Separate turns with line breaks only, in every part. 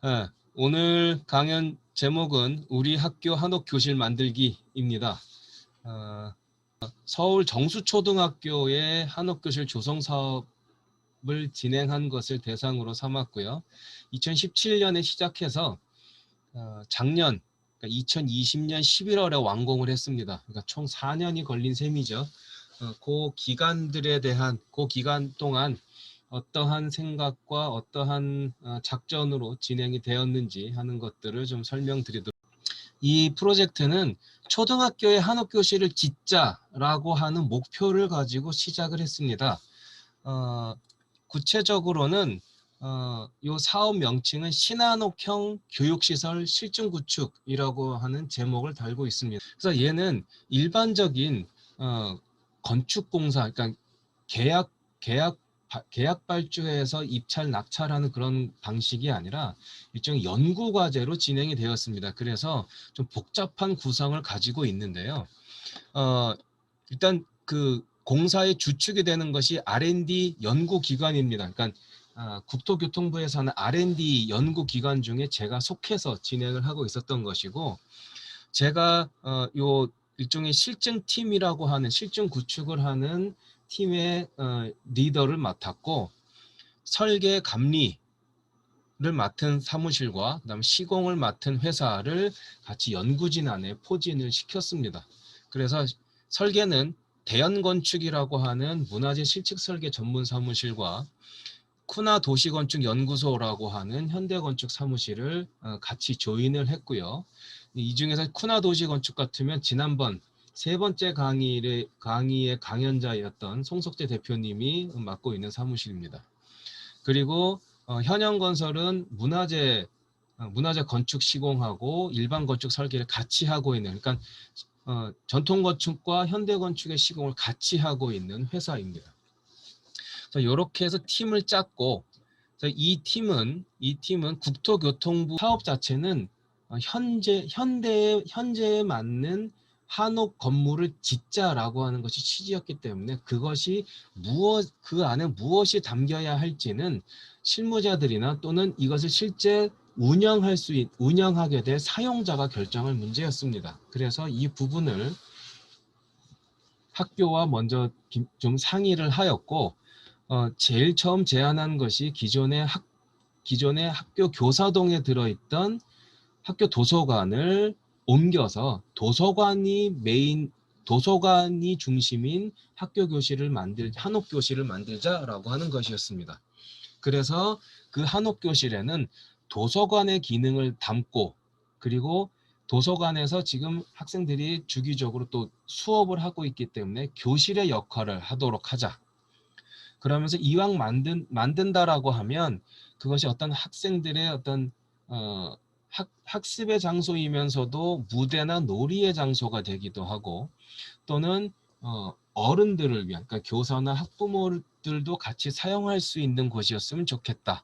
예, 오늘 강연 제목은 우리 학교 한옥 교실 만들기입니다. 서울 정수초등학교의 한옥 교실 조성 사업을 진행한 것을 대상으로 삼았고요. 2017년에 시작해서 작년, 그러니까 2020년 11월에 완공을 했습니다. 그러니까 총 4년이 걸린 셈이죠. 그 기간 동안 어떠한 생각과 어떠한 작전으로 진행이 되었는지 하는 것들을 좀 설명드리도록. 이 프로젝트는 초등학교에 한옥교실을 짓자라고 하는 목표를 가지고 시작을 했습니다. 구체적으로는 이 사업 명칭은 신한옥형 교육시설 실증구축이라고 하는 제목을 달고 있습니다. 그래서 얘는 일반적인 건축공사, 그러니까 계약 계약 발주해서 입찰 낙찰하는 그런 방식이 아니라 일종의 연구 과제로 진행이 되었습니다. 그래서 좀 복잡한 구성을 가지고 있는데요. 일단 그 공사의 주축이 되는 것이 R&D 연구기관입니다. 그러니까 국토교통부에서 하는 R&D 연구기관 중에 제가 속해서 진행을 하고 있었던 것이고, 제가 요 일종의 실증팀이라고 하는 실증 구축을 하는 팀의 리더를 맡았고, 설계 감리를 맡은 사무실과 그다음에 시공을 맡은 회사를 같이 연구진 안에 포진을 시켰습니다. 그래서 설계는 대연건축이라고 하는 문화재 실측 설계 전문 사무실과 쿠나 도시건축연구소라고 하는 현대건축 사무실을 같이 조인을 했고요. 이 중에서 쿠나 도시건축 같으면 지난번 세 번째 강의의 강연자였던 송석재 대표님이 맡고 있는 사무실입니다. 그리고 현영건설은 문화재 건축 시공하고 일반 건축 설계를 같이 하고 있는, 그러니까 전통 건축과 현대 건축의 시공을 같이 하고 있는 회사입니다. 이렇게 해서 팀을 짰고, 이 팀은 국토교통부 사업 자체는 현재에 맞는 한옥 건물을 짓자라고 하는 것이 취지였기 때문에 그것이 그 안에 무엇이 담겨야 할지는 실무자들이나 또는 이것을 실제 운영하게 될 사용자가 결정할 문제였습니다. 그래서 이 부분을 학교와 먼저 좀 상의를 하였고, 제일 처음 제안한 것이 기존의 학교 교사동에 들어있던 학교 도서관을 옮겨서 도서관이 중심인 한옥 교실을 만들자라고 하는 것이었습니다. 그래서 그 한옥 교실에는 도서관의 기능을 담고, 그리고 도서관에서 지금 학생들이 주기적으로 또 수업을 하고 있기 때문에 교실의 역할을 하도록 하자. 그러면서 이왕 만든다라고 하면 그것이 어떤 학생들의 어떤 학습의 장소이면서도 무대나 놀이의 장소가 되기도 하고, 또는 어른들을 위한, 그러니까 교사나 학부모들도 같이 사용할 수 있는 곳이었으면 좋겠다.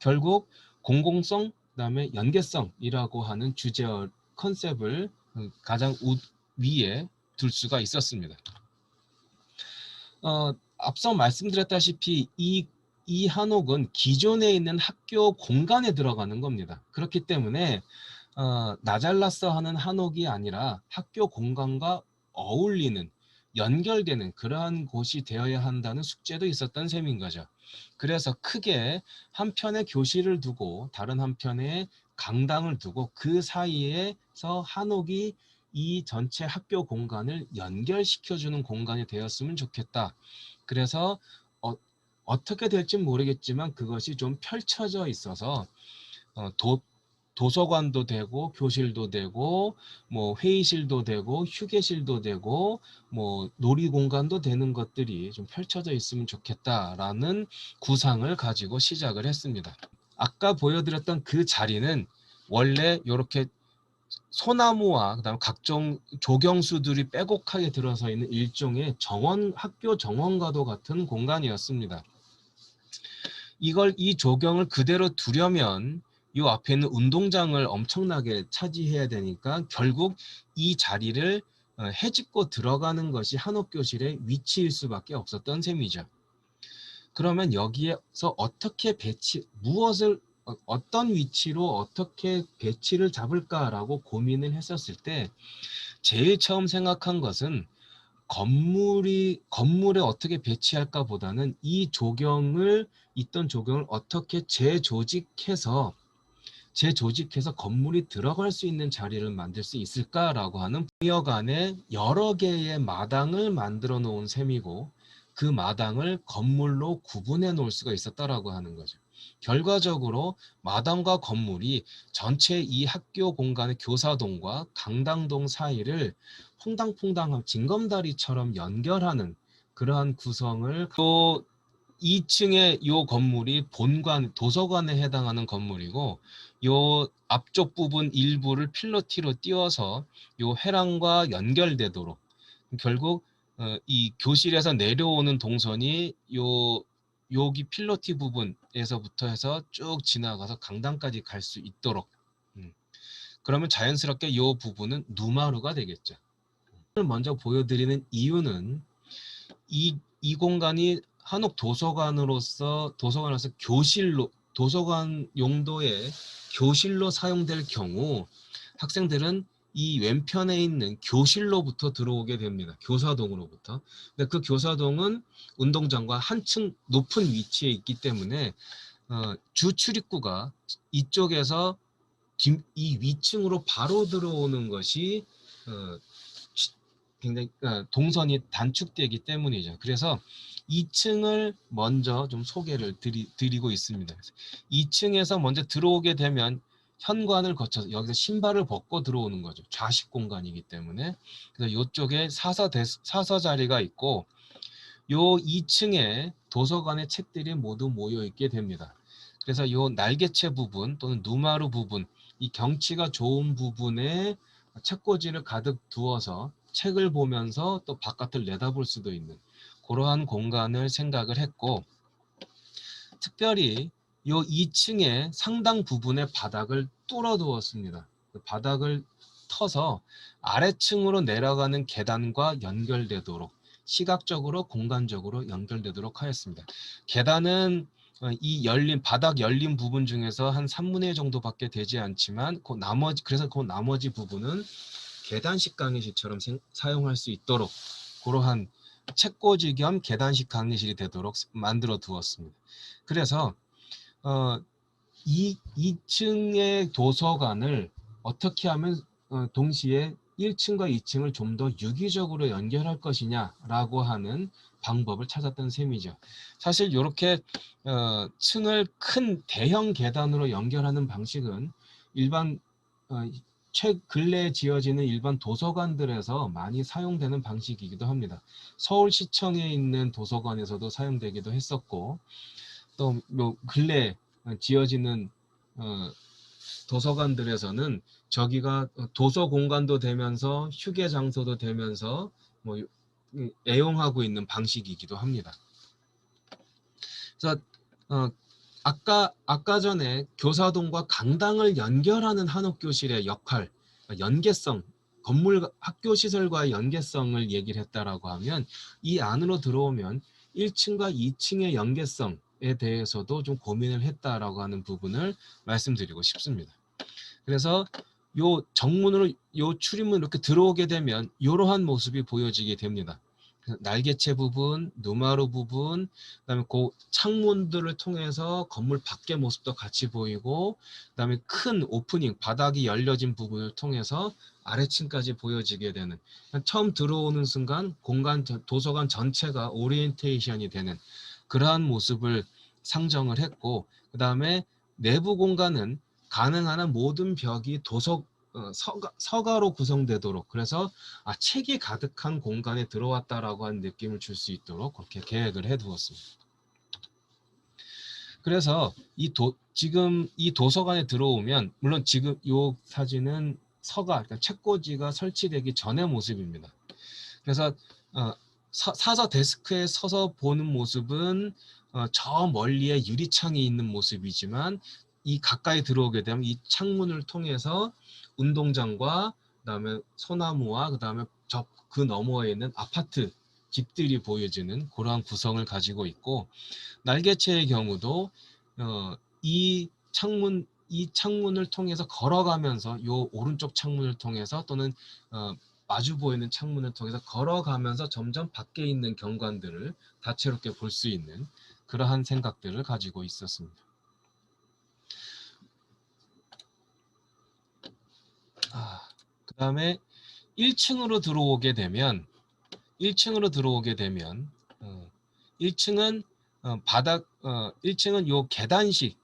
결국 공공성, 그다음에 연계성이라고 하는 컨셉을 가장 위에 둘 수가 있었습니다. 앞서 말씀드렸다시피 이 한옥은 기존에 있는 학교 공간에 들어가는 겁니다. 그렇기 때문에 나잘라서 하는 한옥이 아니라 학교 공간과 어울리는, 연결되는 그러한 곳이 되어야 한다는 숙제도 있었던 셈인 거죠. 그래서 크게 한편에 교실을 두고 다른 한편에 강당을 두고 그 사이에서 한옥이 이 전체 학교 공간을 연결시켜주는 공간이 되었으면 좋겠다. 그래서 어떻게 될지 모르겠지만 그것이 좀 펼쳐져 있어서 도서관도 되고 교실도 되고 뭐 회의실도 되고 휴게실도 되고 뭐 놀이공간도 되는 것들이 좀 펼쳐져 있으면 좋겠다라는 구상을 가지고 시작을 했습니다. 아까 보여드렸던 그 자리는 원래 이렇게 소나무와 그다음에 각종 조경수들이 빼곡하게 들어서 있는 일종의 학교 정원과도 같은 공간이었습니다. 이 조경을 그대로 두려면 이 앞에 있는 운동장을 엄청나게 차지해야 되니까 결국 이 자리를 헤집고 들어가는 것이 한옥교실의 위치일 수밖에 없었던 셈이죠. 그러면 여기에서 어떻게 무엇을 어떤 위치로 어떻게 배치를 잡을까라고 고민을 했었을 때 제일 처음 생각한 것은 건물에 어떻게 배치할까 보다는 있던 조경을 어떻게 재조직해서 건물이 들어갈 수 있는 자리를 만들 수 있을까라고 하는 부역 안에 여러 개의 마당을 만들어 놓은 셈이고 그 마당을 건물로 구분해 놓을 수가 있었다라고 하는 거죠. 결과적으로 마당과 건물이 전체 이 학교 공간의 교사동과 강당동 사이를 퐁당퐁당한 징검다리처럼 연결하는 그러한 구성을 또 2층의 요 건물이 본관, 도서관에 해당하는 건물이고 요 앞쪽 부분 일부를 필로티로 띄워서 요 회랑과 연결되도록 결국 이 교실에서 내려오는 동선이 여기 필로티 부분에서부터 해서 쭉 지나가서 강당까지 갈 수 있도록 그러면 자연스럽게 요 부분은 누마루가 되겠죠. 먼저 보여드리는 이유는 이 공간이 한옥 도서관으로서 도서관 용도의 교실로 사용될 경우 학생들은 이 왼편에 있는 교실로부터 들어오게 됩니다. 교사동으로부터. 근데 그 교사동은 운동장과 한층 높은 위치에 있기 때문에 주 출입구가 이쪽에서 이 위층으로 바로 들어오는 것이 굉장히 동선이 단축되기 때문이죠. 그래서 2층을 먼저 좀 소개를 드리고 있습니다. 2층에서 먼저 들어오게 되면 현관을 거쳐서 여기서 신발을 벗고 들어오는 거죠. 좌식 공간이기 때문에. 그래서 이쪽에 사서 자리가 있고 요 2층에 도서관의 책들이 모두 모여 있게 됩니다. 그래서 요 날개체 부분 또는 누마루 부분, 이 경치가 좋은 부분에 책꽂이를 가득 두어서 책을 보면서 또 바깥을 내다볼 수도 있는 그러한 공간을 생각을 했고 특별히 요 2층의 상당 부분의 바닥을 뚫어 두었습니다. 그 바닥을 터서 아래층으로 내려가는 계단과 연결되도록 시각적으로 공간적으로 연결되도록 하였습니다. 계단은 이 바닥 열린 부분 중에서 한 3분의 1 정도밖에 되지 않지만 그래서 그 나머지 부분은 계단식 강의실처럼 사용할 수 있도록 그러한 책꽂이 겸 계단식 강의실이 되도록 만들어 두었습니다. 그래서 이 2층의 도서관을 어떻게 하면 동시에 1층과 2층을 좀 더 유기적으로 연결할 것이냐라고 하는 방법을 찾았던 셈이죠. 사실 이렇게 층을 큰 대형 계단으로 연결하는 방식은 일반 근래에 지어지는 일반 도서관들에서 많이 사용되는 방식이기도 합니다. 서울시청에 있는 도서관에서도 사용되기도 했었고 또 뭐 근래 지어지는 도서관들에서는 저기가 도서 공간도 되면서 휴게 장소도 되면서 뭐 애용하고 있는 방식이기도 합니다. 그래서 아까 전에 교사동과 강당을 연결하는 한옥교실의 역할, 연계성, 학교 시설과의 연계성을 얘기를 했다라고 하면 이 안으로 들어오면 1층과 2층의 연계성에 대해서도 좀 고민을 했다라고 하는 부분을 말씀드리고 싶습니다. 그래서 요 출입문 이렇게 들어오게 되면 이러한 모습이 보여지게 됩니다. 날개체 부분, 누마루 부분, 그다음에 그 창문들을 통해서 건물 밖의 모습도 같이 보이고, 그다음에 큰 오프닝, 바닥이 열려진 부분을 통해서 아래층까지 보여지게 되는 처음 들어오는 순간 도서관 전체가 오리엔테이션이 되는 그러한 모습을 상정을 했고, 그다음에 내부 공간은 가능한 한 모든 벽이 서가로 구성되도록 그래서 책이 가득한 공간에 들어왔다라고 하는 느낌을 줄 수 있도록 그렇게 계획을 해두었습니다. 그래서 지금 이 도서관에 들어오면 물론 지금 이 사진은 그러니까 책꽂이가 설치되기 전의 모습입니다. 그래서 사서 데스크에 서서 보는 모습은 저 멀리에 유리창이 있는 모습이지만 이 가까이 들어오게 되면 이 창문을 통해서 운동장과 그다음에 소나무와 그다음에 그 너머에 있는 아파트 집들이 보여지는 그러한 구성을 가지고 있고 날개체의 경우도 이 이 창문을 통해서 걸어가면서 요 오른쪽 창문을 통해서 또는 마주 보이는 창문을 통해서 걸어가면서 점점 밖에 있는 경관들을 다채롭게 볼 수 있는 그러한 생각들을 가지고 있었습니다. 그 다음에 1층으로 들어오게 되면 1층은 바닥 1층은 요 계단식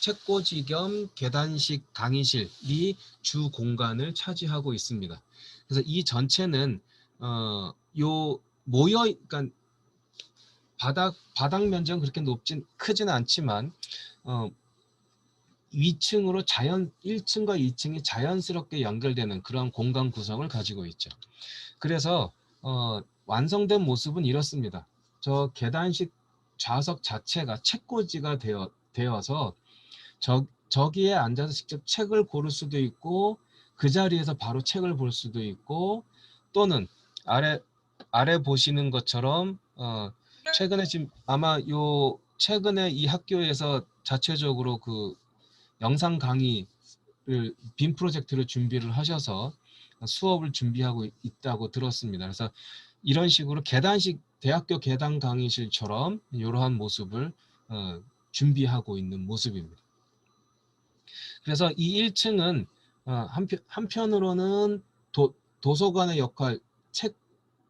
책꽂이 겸 계단식 강의실이 주 공간을 차지하고 있습니다. 그래서 이 전체는 요 그러니까 바닥 면적은 그렇게 크지는 않지만 위층으로 1층과 2층이 자연스럽게 연결되는 그런 공간 구성을 가지고 있죠. 그래서 완성된 모습은 이렇습니다. 저 계단식 좌석 자체가 책꽂이가 되어서 저기에 앉아서 직접 책을 고를 수도 있고 그 자리에서 바로 책을 볼 수도 있고 또는 아래 보시는 것처럼 최근에 지금 아마 최근에 이 학교에서 자체적으로 그 영상 강의를 빔 프로젝트를 준비를 하셔서 수업을 준비하고 있다고 들었습니다. 그래서 이런 식으로 대학교 계단 강의실처럼 이러한 모습을 준비하고 있는 모습입니다. 그래서 이 1층은 한편으로는 도서관의 역할,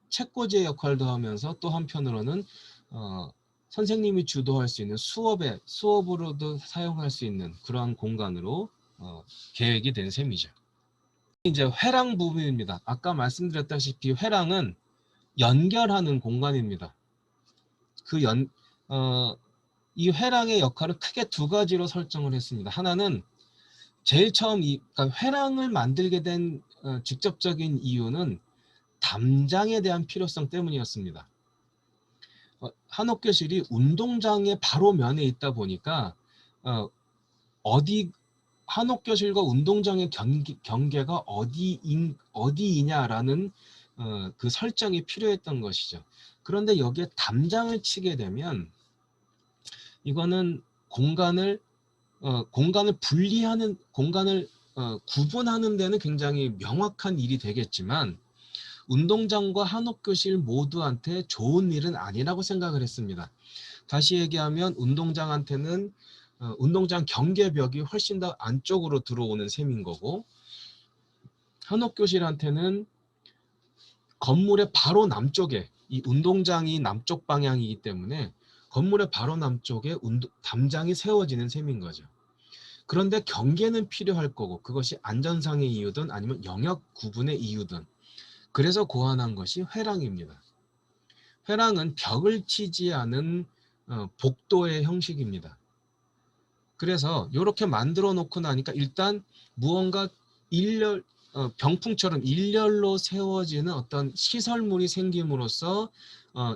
책꽂이의 역할도 하면서 또 한편으로는 선생님이 주도할 수 있는 수업으로도 사용할 수 있는 그러한 공간으로 계획이 된 셈이죠. 이제 회랑 부분입니다. 아까 말씀드렸다시피 회랑은 연결하는 공간입니다. 이 회랑의 역할을 크게 두 가지로 설정을 했습니다. 하나는 제일 처음 그러니까 회랑을 만들게 된 직접적인 이유는 담장에 대한 필요성 때문이었습니다. 한옥교실이 운동장의 바로 면에 있다 보니까 한옥교실과 운동장의 경계가 어디이냐라는 그 설정이 필요했던 것이죠. 그런데 여기에 담장을 치게 되면 이거는 공간을 구분하는 데는 굉장히 명확한 일이 되겠지만 운동장과 한옥교실 모두한테 좋은 일은 아니라고 생각을 했습니다. 다시 얘기하면 운동장한테는 운동장 경계벽이 훨씬 더 안쪽으로 들어오는 셈인 거고 한옥교실한테는 건물의 바로 남쪽에 이 운동장이 남쪽 방향이기 때문에 건물의 바로 남쪽에 담장이 세워지는 셈인 거죠. 그런데 경계는 필요할 거고 그것이 안전상의 이유든 아니면 영역 구분의 이유든 그래서 고안한 것이 회랑입니다. 회랑은 벽을 치지 않은 복도의 형식입니다. 그래서 이렇게 만들어 놓고 나니까 일단 무언가 병풍처럼 일렬로 세워지는 어떤 시설물이 생김으로써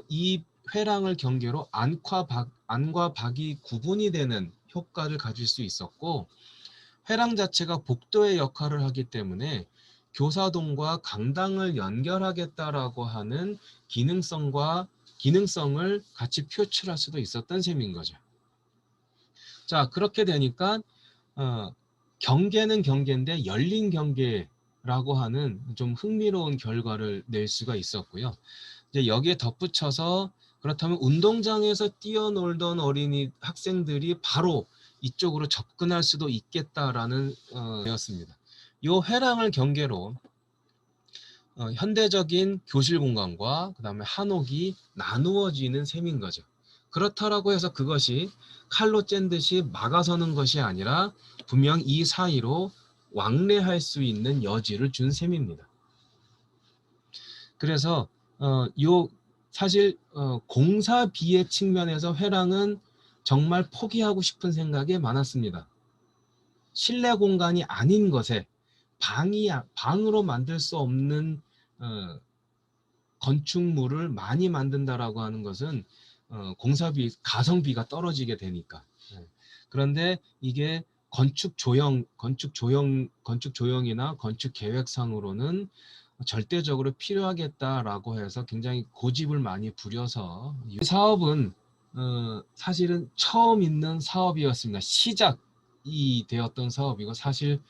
이 회랑을 경계로 안과 밖이 구분이 되는 효과를 가질 수 있었고 회랑 자체가 복도의 역할을 하기 때문에 교사동과 강당을 연결하겠다라고 하는 기능성을 같이 표출할 수도 있었던 셈인 거죠. 자, 그렇게 되니까 경계는 경계인데 열린 경계라고 하는 좀 흥미로운 결과를 낼 수가 있었고요. 이제 여기에 덧붙여서 그렇다면 운동장에서 뛰어놀던 학생들이 바로 이쪽으로 접근할 수도 있겠다라는 되었습니다. 이 회랑을 경계로 현대적인 교실 공간과 그 다음에 한옥이 나누어지는 셈인 거죠. 그렇다라고 해서 그것이 칼로 짠 듯이 막아서는 것이 아니라 분명 이 사이로 왕래할 수 있는 여지를 준 셈입니다. 그래서 사실 공사비의 측면에서 회랑은 정말 포기하고 싶은 생각이 많았습니다. 실내 공간이 아닌 것에 방으로 만들 수 없는 건축물을 많이 만든다라고 하는 것은 가성비가 떨어지게 되니까. 그런데 이게 건축 조형이나 건축 계획상으로는 절대적으로 필요하겠다라고 해서 굉장히 고집을 많이 부려서 이 사업은 사실은 처음 있는 사업이었습니다. 시작이 되었던 사업이고 사실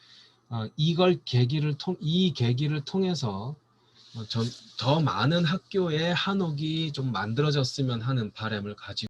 이 계기를 통해서 더 많은 학교에 한옥이 좀 만들어졌으면 하는 바람을 가지고